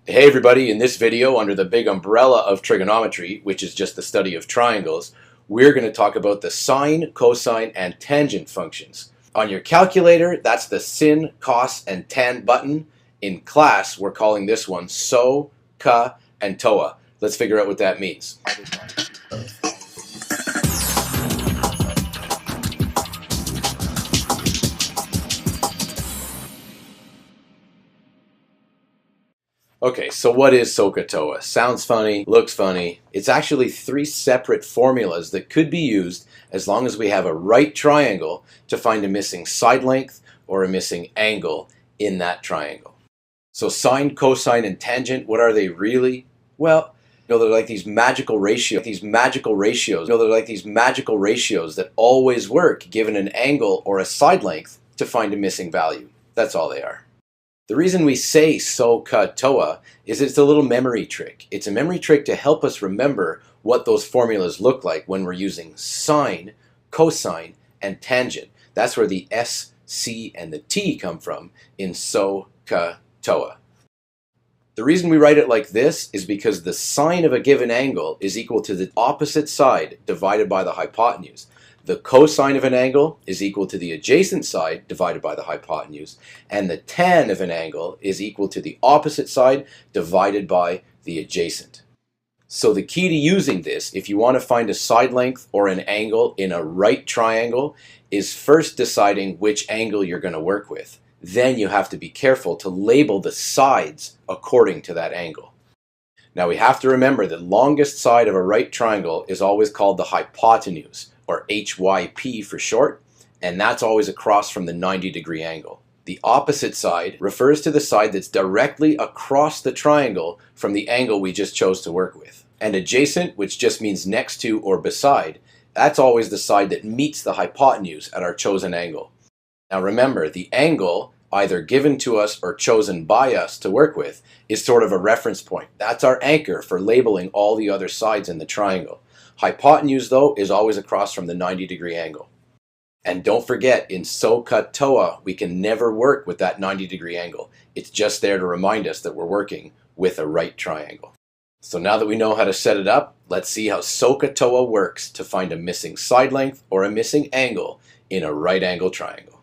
Hey everybody, in this video under the big umbrella of trigonometry, which is just the study of triangles, we're going to talk about the sine, cosine, and tangent functions. On your calculator, that's the sin, cos, and tan button. In class, we're calling this one so, ca, and toa. Let's figure out what that means. Okay, so what is Sohcahto? Sounds funny, looks funny. It's actually three separate formulas that could be used as long as we have a right triangle to find a missing side length or a missing angle in that triangle. So sine, cosine, and tangent, what are they really? Well, they're like these magical ratios, that always work given an angle or a side length to find a missing value. That's all they are. The reason we say Sohcahto is it's a little memory trick. It's a memory trick to help us remember what those formulas look like when we're using sine, cosine, and tangent. That's where the S, C, and the T come from in Sohcahto. The reason we write it like this is because the sine of a given angle is equal to the opposite side divided by the hypotenuse. The cosine of an angle is equal to the adjacent side divided by the hypotenuse, and the tan of an angle is equal to the opposite side divided by the adjacent. So the key to using this, if you want to find a side length or an angle in a right triangle, is first deciding which angle you're going to work with. Then you have to be careful to label the sides according to that angle. Now we have to remember the longest side of a right triangle is always called the hypotenuse, or HYP for short, and that's always across from the 90-degree angle. The opposite side refers to the side that's directly across the triangle from the angle we just chose to work with. And adjacent, which just means next to or beside, that's always the side that meets the hypotenuse at our chosen angle. Now remember, the angle, either given to us or chosen by us to work with, is sort of a reference point. That's our anchor for labeling all the other sides in the triangle. Hypotenuse, though, is always across from the 90-degree angle. And don't forget, in Sohcahto, we can never work with that 90-degree angle. It's just there to remind us that we're working with a right triangle. So now that we know how to set it up, let's see how Sohcahto works to find a missing side length or a missing angle in a right angle triangle.